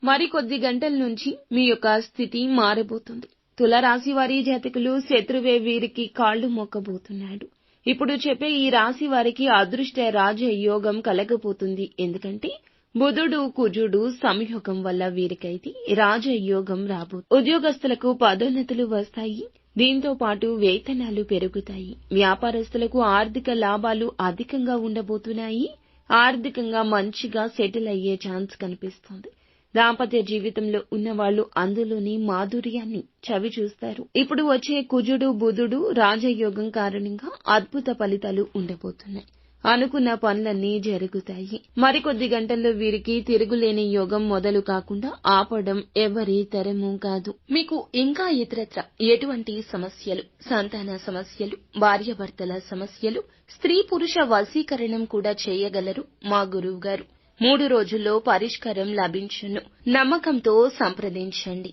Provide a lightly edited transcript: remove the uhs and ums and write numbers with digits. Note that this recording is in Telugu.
మరికొద్ది గంటల నుంచి మీ యొక్క స్థితి మారబోతుంది. తులారాశి వారి జాతకులు శత్రువే వీరికి కాళ్లు మొక్కబోతున్నాడు. ఇప్పుడు చెప్పే ఈ రాశి వారికి అదృష్ట రాజయోగం కలగబోతుంది. ఎందుకంటే బుధుడు కుజుడు సంయోగం వల్ల వీరికైతే రాజయోగం రాబోతుంది. ఉద్యోగస్తులకు పదోన్నతులు వస్తాయి. దీంతో పాటు వేతనాలు పెరుగుతాయి. వ్యాపారస్తులకు ఆర్థిక లాభాలు అధికంగా ఉండబోతున్నాయి. ఆర్థికంగా మంచిగా సెటిల్ అయ్యే ఛాన్స్ కనిపిస్తోంది. దాంపత్య జీవితంలో ఉన్నవాళ్లు అందులోని మాధుర్యాన్ని చవి చూస్తారు. ఇప్పుడు వచ్చే కుజుడు బుధుడు రాజయోగం కారణంగా అద్భుత ఫలితాలు ఉండబోతున్నాయి. అనుకున్న పనులన్నీ జరుగుతాయి. మరికొద్ది గంటల్లో వీరికి తిరుగులేని యోగం మొదలు కాకుండా ఆపడం ఎవరి తరమూ కాదు. మీకు ఇంకా ఇతరత్ర ఎటువంటి సమస్యలు, సంతాన సమస్యలు, భార్యాభర్తల సమస్యలు, స్త్రీ పురుష వశీకరణం కూడా చేయగలరు మా గురువు గారు. 3 రోజుల్లో పరిష్కారం లభించును. నమ్మకంతో సంప్రదించండి.